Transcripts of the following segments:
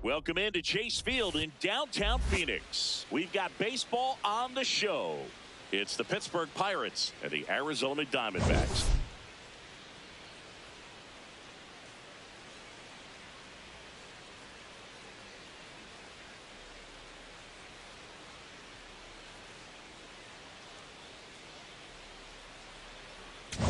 Welcome into Chase Field in downtown Phoenix. We've got baseball on the show. It's the Pittsburgh Pirates and the Arizona Diamondbacks.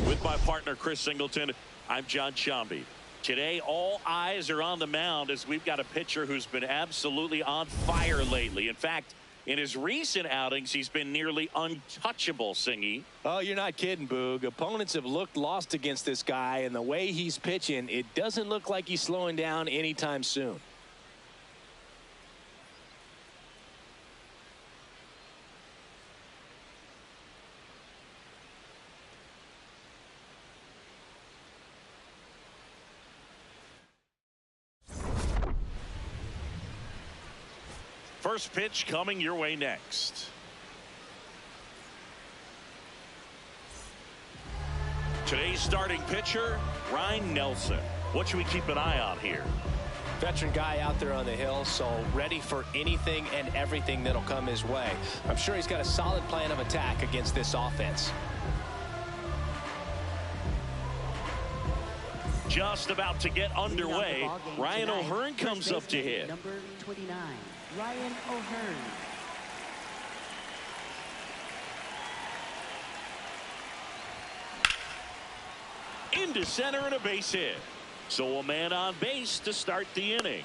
With my partner Chris Singleton, I'm John Shambi. Today, all eyes are on the mound as we've got a pitcher who's been absolutely on fire lately. In fact, in his recent outings, he's been nearly untouchable, Singy. Oh, you're not kidding, Boog. Opponents have looked lost against this guy, and the way he's pitching, it doesn't look like he's slowing down anytime soon. First pitch coming your way next. Today's starting pitcher, Ryan Nelson. What should we keep an eye on here? Veteran guy out there on the hill, so ready for anything and everything that'll come his way. I'm sure he's got a solid plan of attack against this offense. Just about to get underway. Ryan O'Hearn comes up to hit. Number 29, Ryan O'Hearn. Into center and a base hit. So a man on base to start the inning.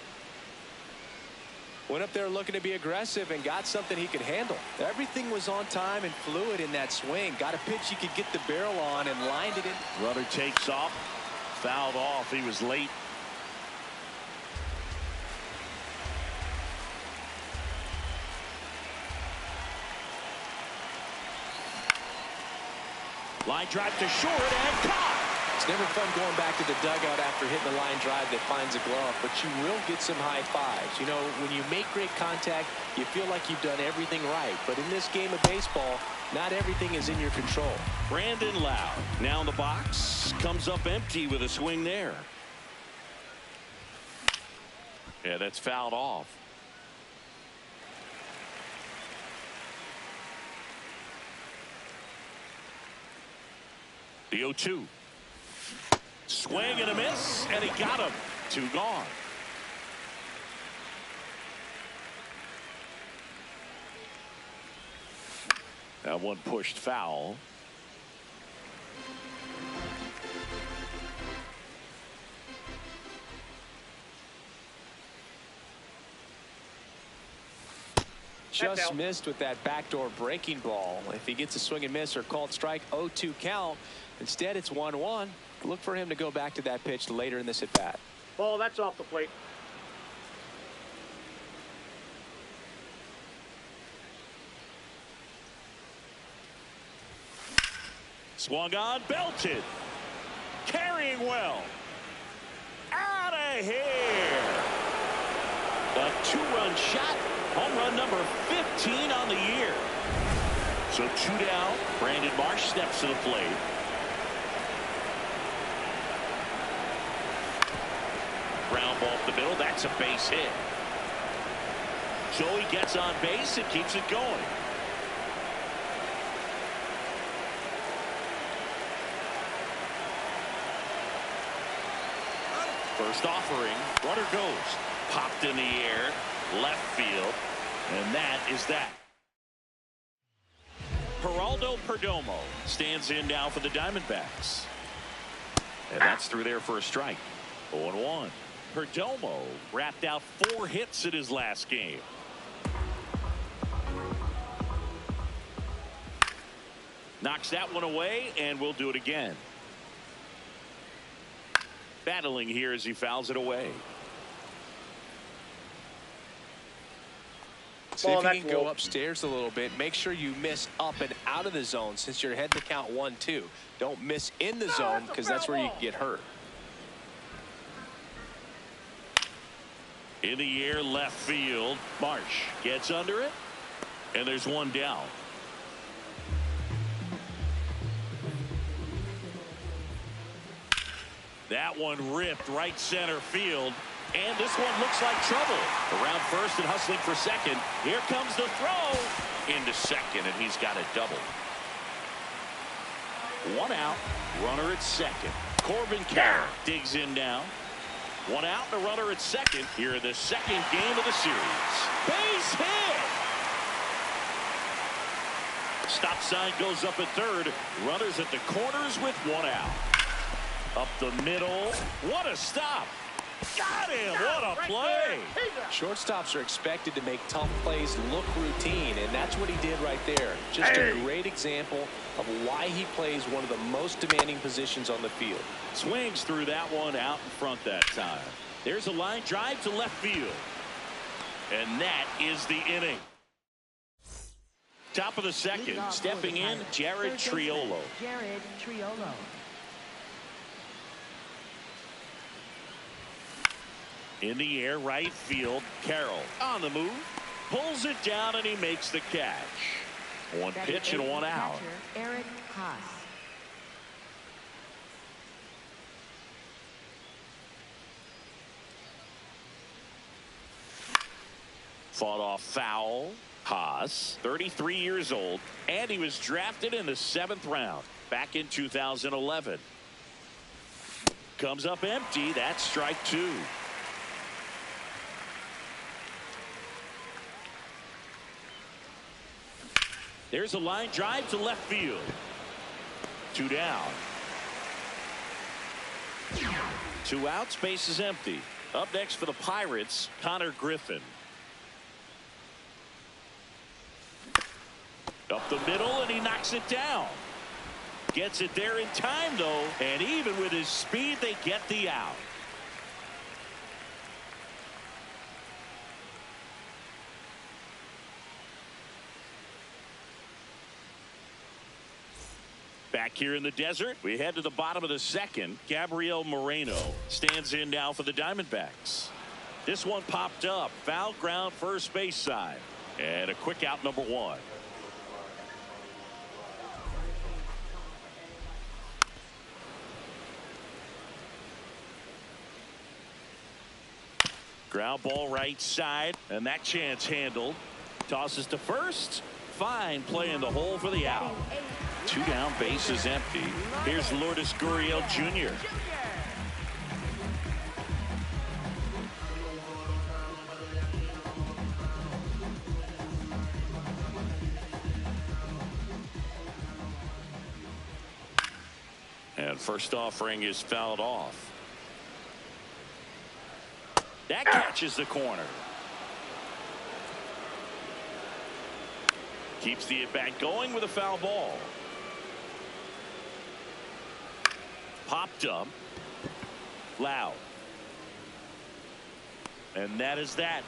Went up there looking to be aggressive and got something he could handle. Everything was on time and fluid in that swing. Got a pitch he could get the barrel on and lined it in. Runner takes off. Fouled off. He was late. Line drive to short and caught. It's never fun going back to the dugout after hitting a line drive that finds a glove, but you will get some high fives. You know, when you make great contact, you feel like you've done everything right. But in this game of baseball, not everything is in your control. Brandon Lowe now in the box. Comes up empty with a swing there. Yeah, that's fouled off. The 0-2. Swing and a miss, and he got him. 2 gone. That one pushed foul. Just missed with that backdoor breaking ball. If he gets a swing and miss or called strike, 0-2 count. Instead, it's 1-1. Look for him to go back to that pitch later in this at bat. Ball, that's off the plate. Swung on, belted. Carrying well. Out of here. A 2-run shot. Home run number 15 on the year. So 2 down. Brandon Marsh steps to the plate. Ground ball up the middle. That's a base hit. So he gets on base and keeps it going. First offering. Runner goes. Popped in the air. Left field. And that is that. Geraldo Perdomo stands in now for the Diamondbacks. And that's through there for a strike. 0-1. Perdomo wrapped out 4 hits in his last game. Knocks that one away, and we'll do it again. Battling here as he fouls it away. See if you can go upstairs a little bit. Make sure you miss up and out of the zone since you're heading to count 1-2. Don't miss in the zone because that's where you can get hurt. In the air, left field. Marsh gets under it, and there's 1 down. That one ripped right center field. And this one looks like trouble. Around first and hustling for second. Here comes the throw into second, and he's got it double. One out, runner at second. Corbin Carroll digs in now. One out and a runner at second here in the second game of the series. Base hit. Stop sign goes up at third. Runners at the corners with one out. Up the middle. What a stop. Got him. What a play. Shortstops are expected to make tough plays look routine, and that's what he did right there. Just a great example of why he plays one of the most demanding positions on the field. Swings through that one out in front that time. There's a line drive to left field. And that is the inning. Top of the second, stepping in, Jared Triolo. Jared Triolo. In the air, right field, Carroll on the move, pulls it down, and he makes the catch. One pitch and one out. Eric Haas. Fought off foul. Haas, 33 years old, and he was drafted in the 7th round back in 2011. Comes up empty. That's strike 2. There's a line drive to left field. 2 down. 2 outs, base is empty. Up next for the Pirates, Connor Griffin. Up the middle, and he knocks it down. Gets it there in time, though, and even with his speed, they get the out. Back here in the desert, we head to the bottom of the second. Gabriel Moreno stands in now for the Diamondbacks. This one popped up. Foul ground first base side. And a quick out, number 1. Ground ball right side, and that chance handled. Tosses to first. Fine play in the hole for the out. 2 down, base is empty. Here's Lourdes Gurriel Jr. And first offering is fouled off. That catches the corner. Keeps the at-bat going with a foul ball. Popped up. Loud. And that is that.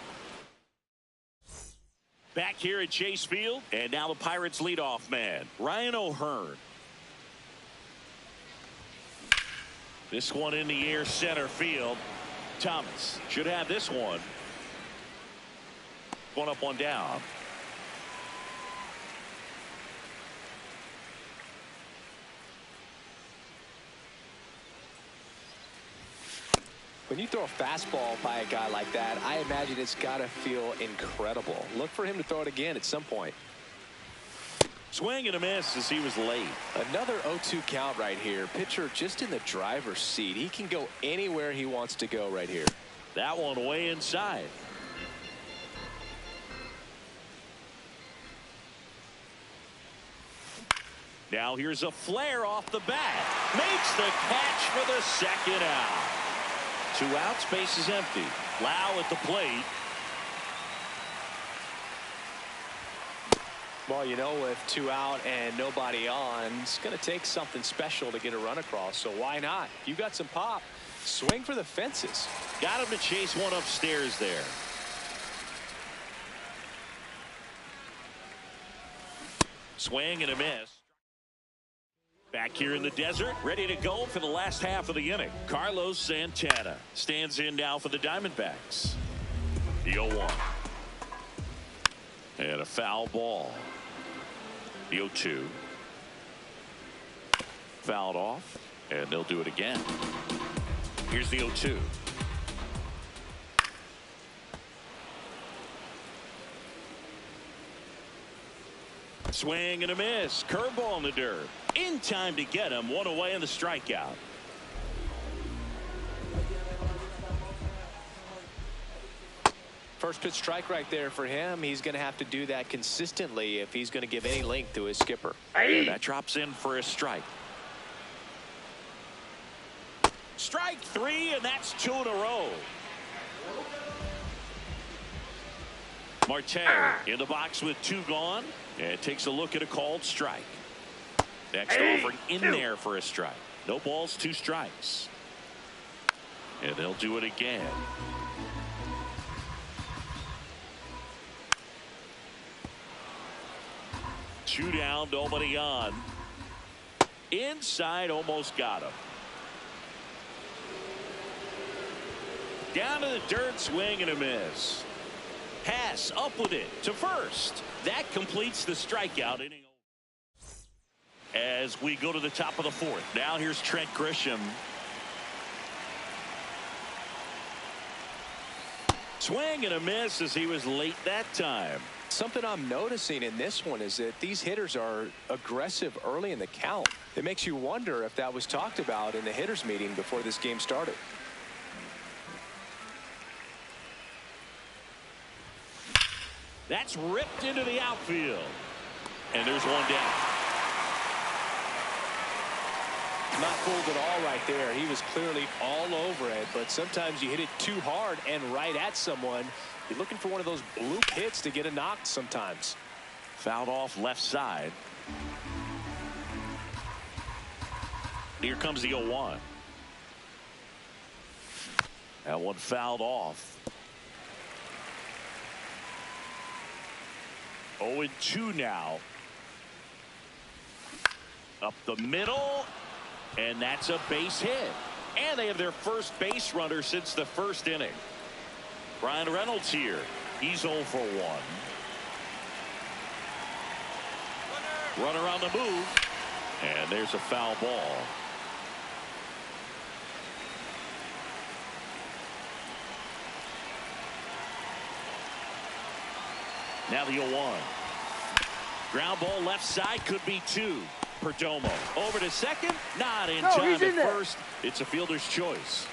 Back here at Chase Field, and now the Pirates leadoff man, Ryan O'Hearn. This one in the air, center field. Thomas should have this one. One up, one down. When you throw a fastball by a guy like that, I imagine it's got to feel incredible. Look for him to throw it again at some point. Swing and a miss as he was late. Another 0-2 count right here. Pitcher just in the driver's seat. He can go anywhere he wants to go right here. That one way inside. Now here's a flare off the bat. Makes the catch for the second out. 2 outs, base is empty. Lau at the plate. Well, you know, with 2 out and nobody on, it's going to take something special to get a run across. So why not? You got some pop. Swing for the fences. Got him to chase one upstairs there. Swing and a miss. Back here in the desert, ready to go for the last half of the inning. Carlos Santana stands in now for the Diamondbacks. The 0-1. And a foul ball. The 0-2. Fouled off, and they'll do it again. Here's the 0-2. Swing and a miss. Curveball in the dirt. In time to get him. One away in the strikeout. First pitch strike right there for him. He's going to have to do that consistently if he's going to give any length to his skipper. That drops in for a strike. Strike 3, and that's 2 in a row. Marte in the box with 2 gone, and takes a look at a called strike. Next offering in there for a strike. No balls, 2 strikes. And they'll do it again. Two down, nobody on. Inside, almost got him. Down to the dirt, swing and a miss. Pass up with it to first. That completes the strikeout inning. As we go to the top of the 4th. Now here's Trent Grisham. Swing and a miss as he was late that time. Something I'm noticing in this one is that these hitters are aggressive early in the count. It makes you wonder if that was talked about in the hitters meeting before this game started. That's ripped into the outfield. And there's one down. Not fooled at all right there. He was clearly all over it, but sometimes you hit it too hard and right at someone. You're looking for one of those bloop hits to get a knock sometimes. Fouled off left side. Here comes the 0-1. That one fouled off. 0-2 now. Up the middle. And that's a base hit. And they have their first base runner since the 1st inning. Brian Reynolds here. He's 0 for 1. Runner on the move. And there's a foul ball. Now the 0-1. Ground ball left side, could be 2. Perdomo over to second, not in time at first. It's a fielder's choice.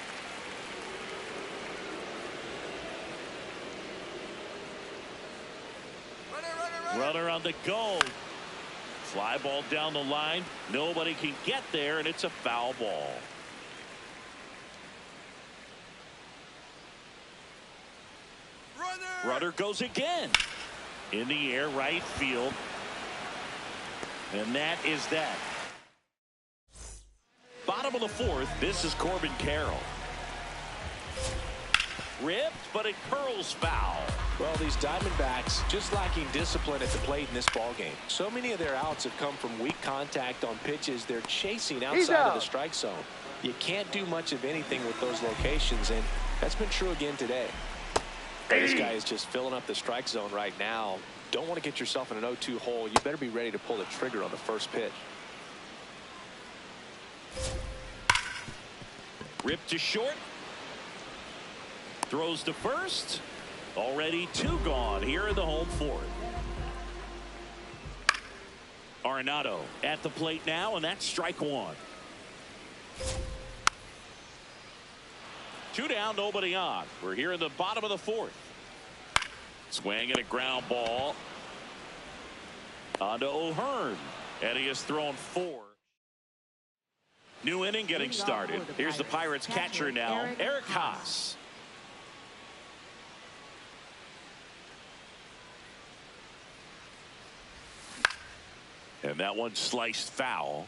Runner on the go. Fly ball down the line. Nobody can get there, and it's a foul ball. Runner goes again. In the air, right field. And that is that. Bottom of the 4th, this is Corbin Carroll. Ripped, but it curls foul. Well, these Diamondbacks just lacking discipline at the plate in this ballgame. So many of their outs have come from weak contact on pitches they're chasing outside of the strike zone. You can't do much of anything with those locations, and that's been true again today. This guy is just filling up the strike zone right now. Don't want to get yourself in an 0-2 hole. You better be ready to pull the trigger on the first pitch. Ripped to short. Throws to first. Already 2 gone here in the home 4th. Arenado at the plate now, and that's strike 1. 2 down, nobody on. We're here in the bottom of the 4th. Swing and a ground ball. On to O'Hearn. And he has thrown 4. New inning getting started. Here's the Pirates catcher now, Eric Haas. And that one sliced foul.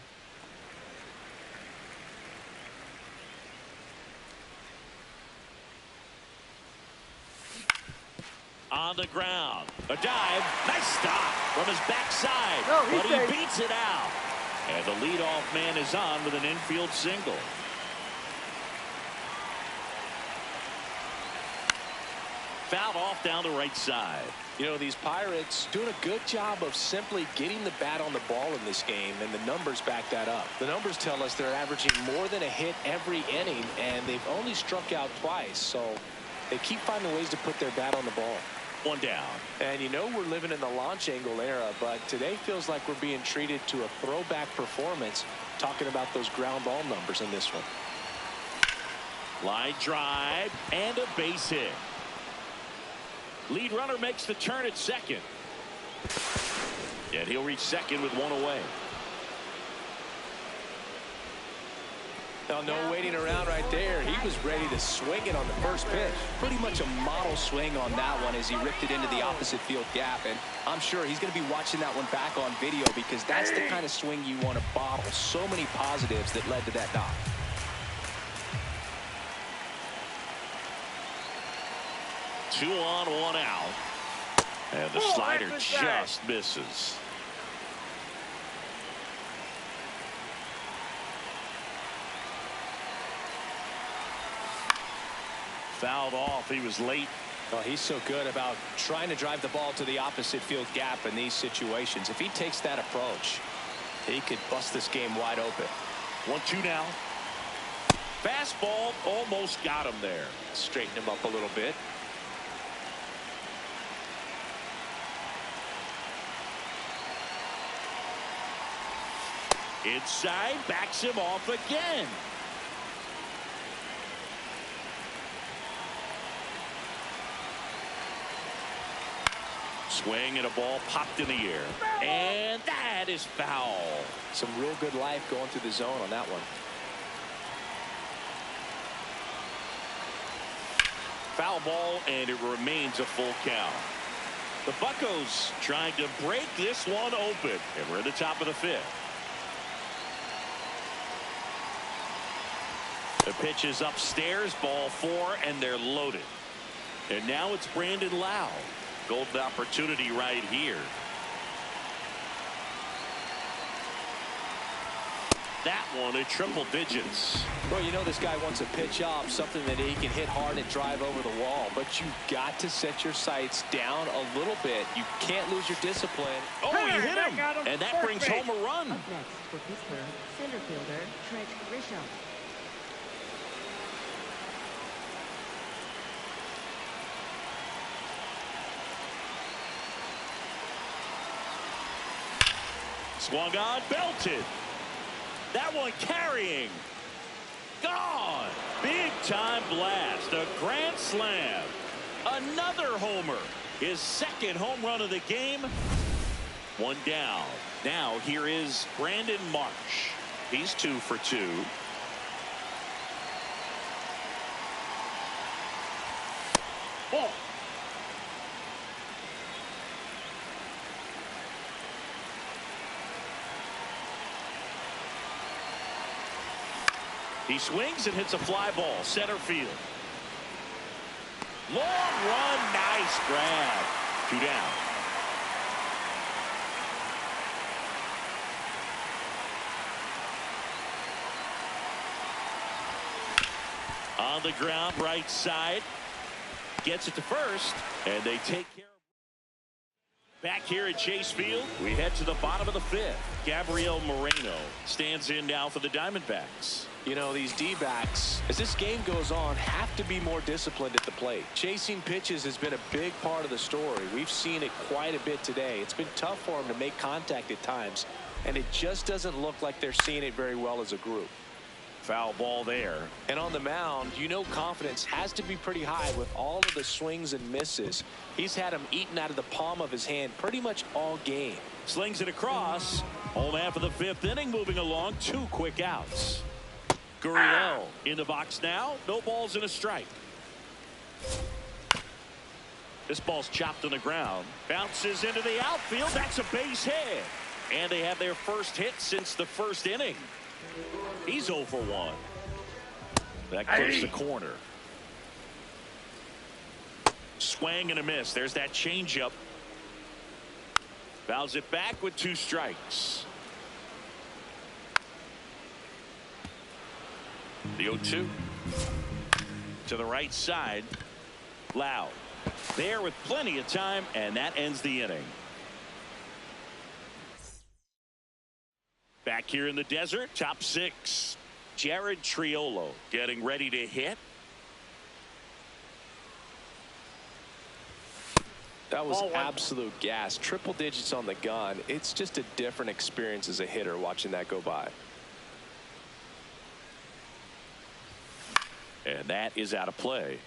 On the ground. A dive. Nice stop from his backside. But he beats it out. And the leadoff man is on with an infield single. Fouled off down the right side. You know, these Pirates doing a good job of simply getting the bat on the ball in this game, and the numbers back that up. The numbers tell us they're averaging more than a hit every inning, and they've only struck out twice, so they keep finding ways to put their bat on the ball. One down. And you know we're living in the launch angle era, but today feels like we're being treated to a throwback performance, talking about those ground ball numbers in this one. Line drive and a base hit. Lead runner makes the turn at second. And he'll reach second with one away. Now, no waiting around right there. He was ready to swing it on the first pitch. Pretty much a model swing on that one as he ripped it into the opposite field gap. And I'm sure he's going to be watching that one back on video because that's the kind of swing you want to bottle. So many positives that led to that knock. Two on, one out. And the slider just misses. Fouled off. He was late. Well, he's so good about trying to drive the ball to the opposite field gap in these situations. If he takes that approach, he could bust this game wide open. 1-2 now. Fastball almost got him there. Straighten him up a little bit. Inside, backs him off again. Swing and a ball popped in the air. And that is foul. Some real good life going through the zone on that one. Foul ball, and it remains a full count. The Buccos trying to break this one open. And we're at the top of the fifth. The pitch is upstairs, ball four, and they're loaded. And now it's Brandon Lau. Golden opportunity right here. That one at triple digits. Well, you know this guy wants a pitch off, something that he can hit hard and drive over the wall. But you've got to set your sights down a little bit. You can't lose your discipline. Oh, he hit him. And that brings home a run. Up next for Pittsburgh, center fielder Trent Grisham. Swung on, belted. That one carrying. Gone. Big time blast. A grand slam. Another homer. His second home run of the game. One down. Now here is Brandon Marsh. He's 2 for 2. Oh. He swings and hits a fly ball, center field. Long run, nice grab. 2 down. On the ground, right side. Gets it to first, and they take care of it. Back here at Chase Field, we head to the bottom of the fifth. Gabriel Moreno stands in now for the Diamondbacks. You know, these D-backs, as this game goes on, have to be more disciplined at the plate. Chasing pitches has been a big part of the story. We've seen it quite a bit today. It's been tough for them to make contact at times, and it just doesn't look like they're seeing it very well as a group. Foul ball there. And on the mound, you know confidence has to be pretty high with all of the swings and misses. He's had them eaten out of the palm of his hand pretty much all game. Slings it across. Home half of the fifth inning, moving along. 2 quick outs. Gurriel in the box now. No balls and a strike. This ball's chopped on the ground. Bounces into the outfield. That's a base hit. And they have their first hit since the first inning. He's 0 for 1. That clips the corner. Swing and a miss. There's that changeup. Fouls it back with 2 strikes. The 0-2 to the right side. Lau there with plenty of time, and that ends the inning. Back here in the desert, top 6. Jared Triolo getting ready to hit. That was absolute gas. Triple digits on the gun. It's just a different experience as a hitter watching that go by. And that is out of play.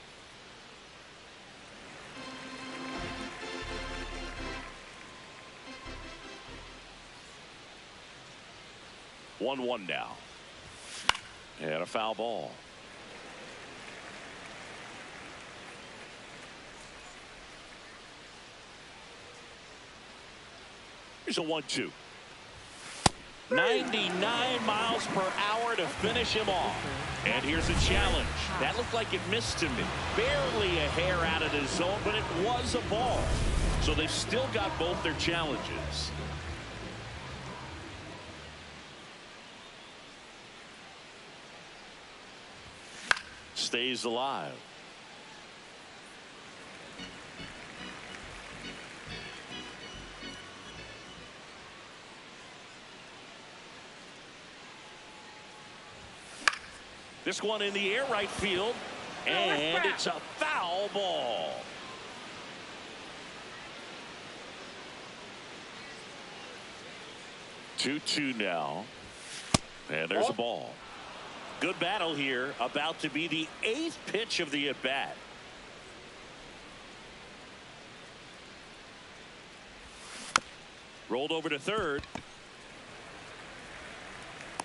One now. And a foul ball. Here's a 1-2. 99 miles per hour to finish him off. And here's a challenge. That looked like it missed him. Barely a hair out of the zone, but it was a ball. So they've still got both their challenges. Stays alive. This one in the air right field, and it's a foul ball. Two now, and there's a ball. Good battle here, about to be the 8th pitch of the at-bat. Rolled over to third.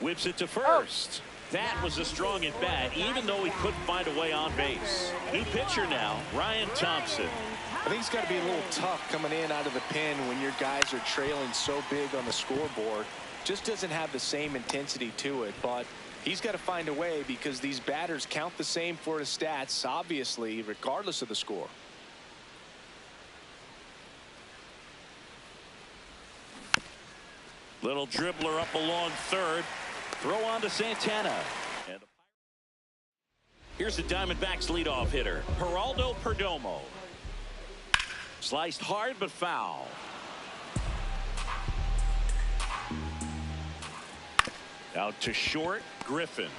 Whips it to first. That was a strong at-bat, even though he couldn't find a way on base. New pitcher now, Ryan Thompson. I think it's got to be a little tough coming in out of the pen when your guys are trailing so big on the scoreboard. Just doesn't have the same intensity to it, but he's got to find a way because these batters count the same for his stats, obviously, regardless of the score. Little dribbler up along third. Throw on to Santana. And here's the Diamondbacks leadoff hitter, Geraldo Perdomo. Sliced hard but foul. Out to short, Griffin.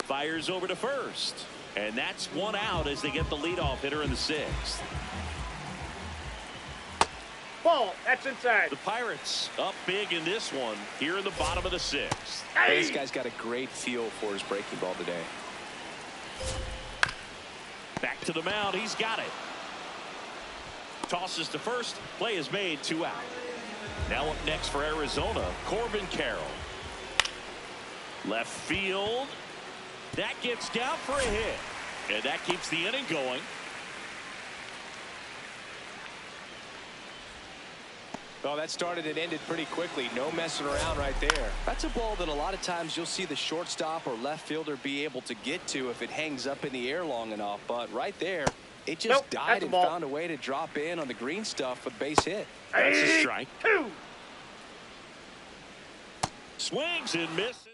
Fires over to first. And that's one out as they get the leadoff hitter in the 6th. Ball, that's inside. The Pirates up big in this one here in the bottom of the 6th. Hey. This guy's got a great feel for his breaking ball today. Back to the mound. He's got it. Tosses to first. Play is made. 2 out. Now up next for Arizona, Corbin Carroll. Left field. That gets down for a hit. And that keeps the inning going. Well, that started and ended pretty quickly. No messing around right there. That's a ball that a lot of times you'll see the shortstop or left fielder be able to get to if it hangs up in the air long enough. But right there, it just died and found a way to drop in on the green stuff with base hit. That's a strike. 2. Swings and misses.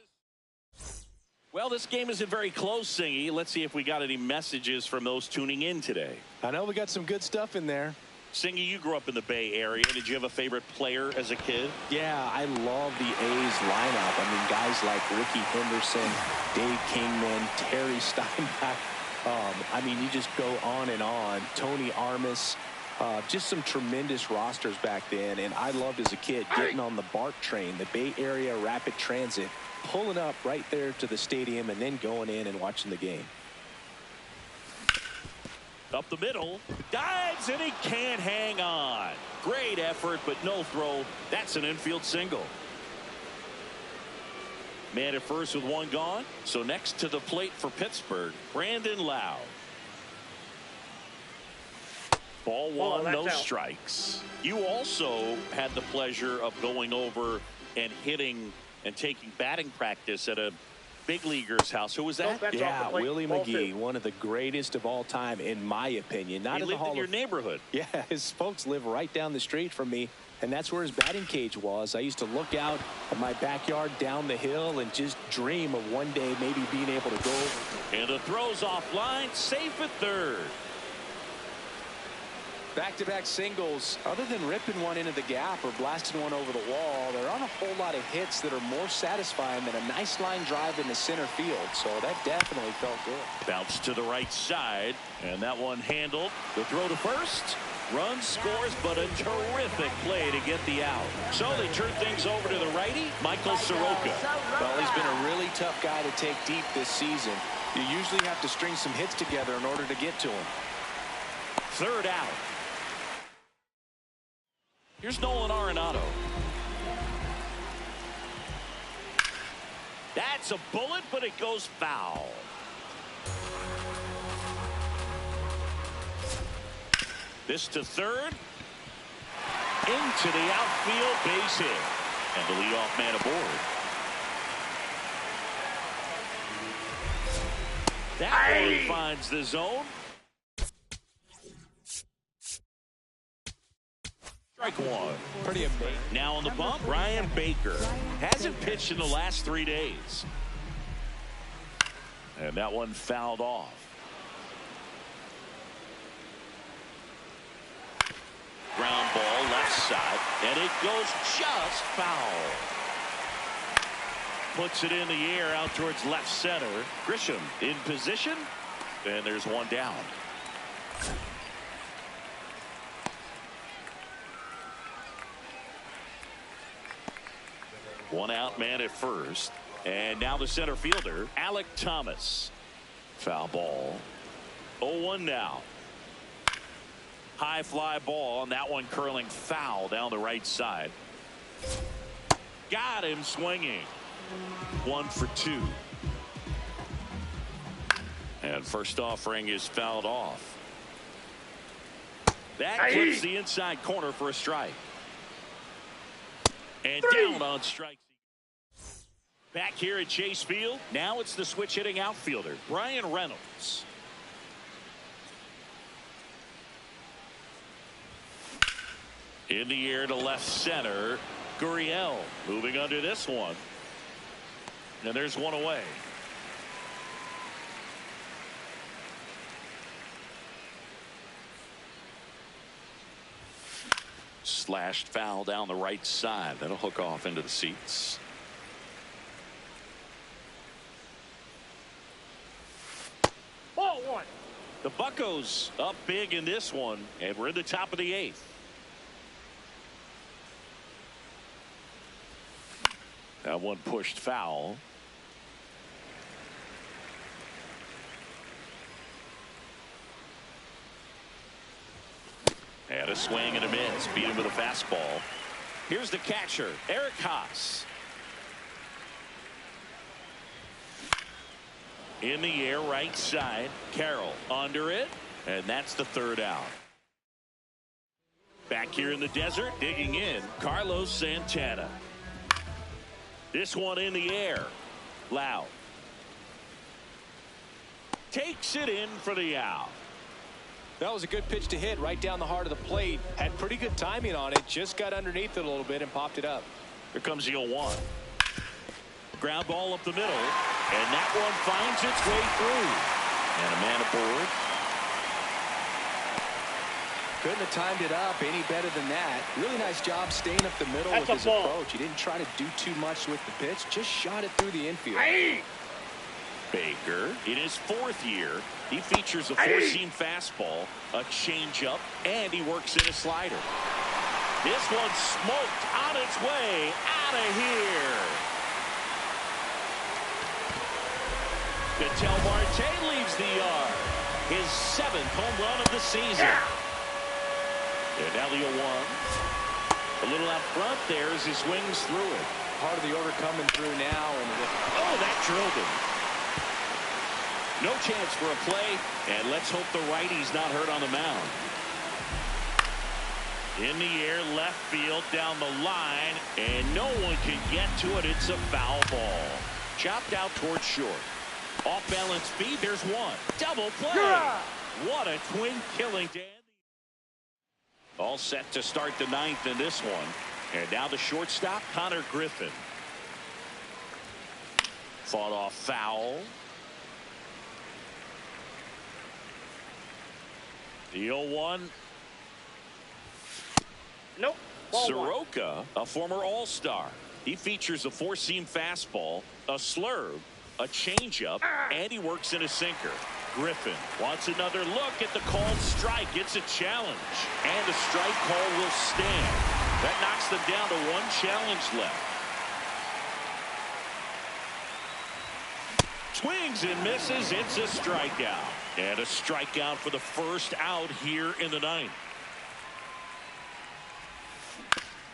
Well, this game isn't very close, Singy. Let's see if we got any messages from those tuning in today. I know we got some good stuff in there. Singy, you grew up in the Bay Area. Did you have a favorite player as a kid? Yeah, I love the A's lineup. I mean, guys like Ricky Henderson, Dave Kingman, Terry Steinbach. I mean, you just go on and on. Tony Armas. Just some tremendous rosters back then. And I loved as a kid getting on the BART train, the Bay Area Rapid Transit, pulling up right there to the stadium and then going in and watching the game. Up the middle, dives, and he can't hang on. Great effort, but no throw. That's an infield single. Man at first with 1 gone. So next to the plate for Pittsburgh, Brandon Lowe. Ball 1, no strikes. You also had the pleasure of going over and hitting and taking batting practice at a big leaguer's house. Who was that? Yeah, Willie McGee, one of the greatest of all time, in my opinion. Not he in lived the Hall in your of... neighborhood. Yeah, his folks live right down the street from me, and that's where his batting cage was. I used to look out at my backyard down the hill and just dream of one day maybe being able to go over. And the throw's offline, safe at third. Back-to-back singles. Other than ripping one into the gap or blasting one over the wall, there aren't a whole lot of hits that are more satisfying than a nice line drive in the center field. So that definitely felt good. Bounce to the right side, and that one handled. The throw to first. Run scores, but a terrific play to get the out. So they turn things over to the righty, Michael Soroka. Well, he's been a really tough guy to take deep this season. You usually have to string some hits together in order to get to him. Third out. Here's Nolan Arenado. That's a bullet, but it goes foul. This to third. Into the outfield, base hit. And the leadoff man aboard. That one finds the zone. Strike one. Pretty amazing. Now on the bump, Brian Baker. Hasn't pitched in the last 3 days. And that one fouled off. Ground ball left side, and it goes just foul. Puts it in the air out towards left center. Grisham in position, and there's one down. One out man at first, and now the center fielder, Alec Thomas. Foul ball. 0-1 now. High fly ball, and that one curling foul down the right side. Got him swinging. 1 for 2. And first offering is fouled off. That clips the inside corner for a strike. And down on strike. Back here at Chase Field, now it's the switch hitting outfielder, Brian Reynolds. In the air to left center, Gurriel moving under this one. And there's one away. Slashed foul down the right side. That'll hook off into the seats. Ball one. The Buccos up big in this one, and we're in the top of the 8th. That one pushed foul. And a swing and a miss. Beat him with a fastball. Here's the catcher, Eric Haas. In the air, right side. Carroll under it. And that's the third out. Back here in the desert, digging in, Carlos Santana. This one in the air. Loud. Takes it in for the out. That was a good pitch to hit right down the heart of the plate. Had pretty good timing on it. Just got underneath it a little bit and popped it up. Here comes the 0-1. Ground ball up the middle. And that one finds its way through. And a man aboard. Couldn't have timed it up any better than that. Really nice job staying up the middle with his approach. He didn't try to do too much with the pitch. Just shot it through the infield. Baker, in his 4th year, he features a four-seam fastball, a changeup, and he works in a slider. This one smoked on its way out of here. Ketel Marte leaves the yard. His 7th home run of the season. And now the 0-1. A little out front there as he swings through it. Part of the order coming through now. Oh, that drilled him. No chance for a play, and let's hope the righty's not hurt on the mound. In the air, left field, down the line, and no one can get to it. It's a foul ball. Chopped out towards short. Off balance speed, there's one. Double play. What a twin killing, Dan. All set to start the 9th in this one. And now the shortstop, Connor Griffin. Fought off foul. The 0-1 Nope. Ball 1. Soroka, a former All-Star. He features a four-seam fastball, a slurve, a changeup, and he works in a sinker. Griffin wants another look at the called strike. It's a challenge, and the strike call will stand. That knocks them down to one challenge left. Swings and misses. It's a strikeout. And a strikeout for the first out here in the ninth.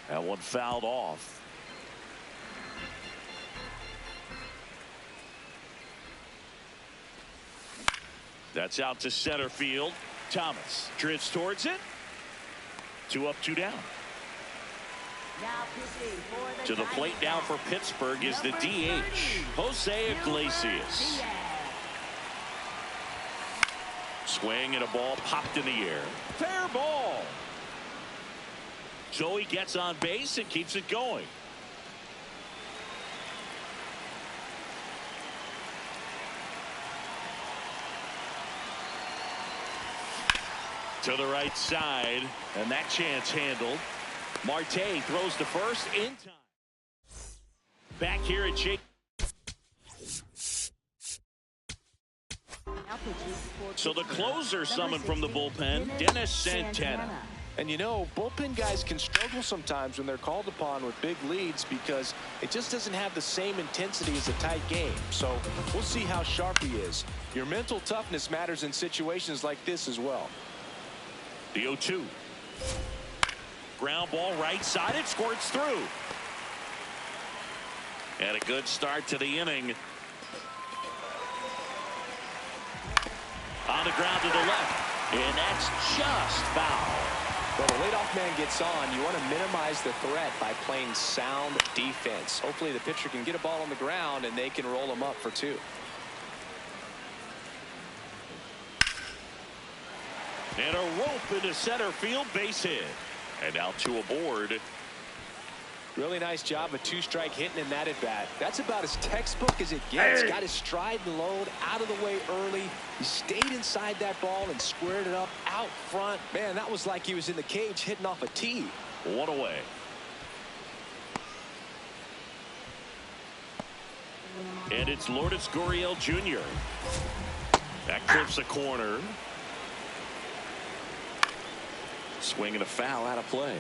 That one fouled off. That's out to center field. Thomas drifts towards it. 2 up, 2 down. To the plate now for Pittsburgh is the DH, Jose Iglesias. Swing and a ball popped in the air. Fair ball. So he gets on base and keeps it going. To the right side, and that chance handled. Marte throws to first in time. Back here at Jake. So the closer summoned from the bullpen, Dennis Santana. And you know, bullpen guys can struggle sometimes when they're called upon with big leads because it just doesn't have the same intensity as a tight game. So we'll see how sharp he is. Your mental toughness matters in situations like this as well. The 0-2. Ground ball right side. It squirts through. And a good start to the inning. On the ground to the left. And that's just foul. Well, the leadoff man gets on. You want to minimize the threat by playing sound defense. Hopefully the pitcher can get a ball on the ground and they can roll him up for 2. And a rope into center field, base hit. And now 2 aboard. Really nice job of 2-strike hitting in that at bat. That's about as textbook as it gets. Got his stride and load out of the way early. He stayed inside that ball and squared it up out front. Man, that was like he was in the cage hitting off a tee. 1 away. And it's Lourdes Gurriel Jr. That clips a corner. Swing and a foul out of play.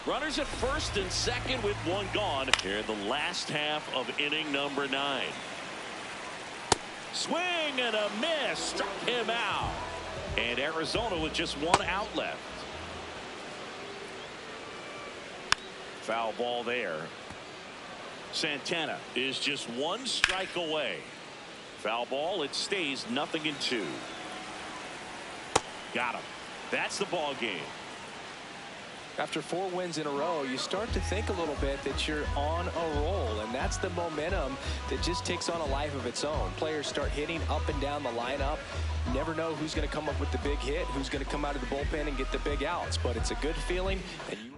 Runners at first and second with 1 gone here in the last half of inning number 9. Swing and a miss. Struck him out. And Arizona with just 1 out left. Foul ball there. Santana is just 1 strike away. Foul ball. It stays 0-2. Got him. That's the ball game. After 4 wins in a row, you start to think a little bit that you're on a roll, and that's the momentum that just takes on a life of its own. Players start hitting up and down the lineup. You never know who's going to come up with the big hit, who's going to come out of the bullpen and get the big outs, but it's a good feeling, and you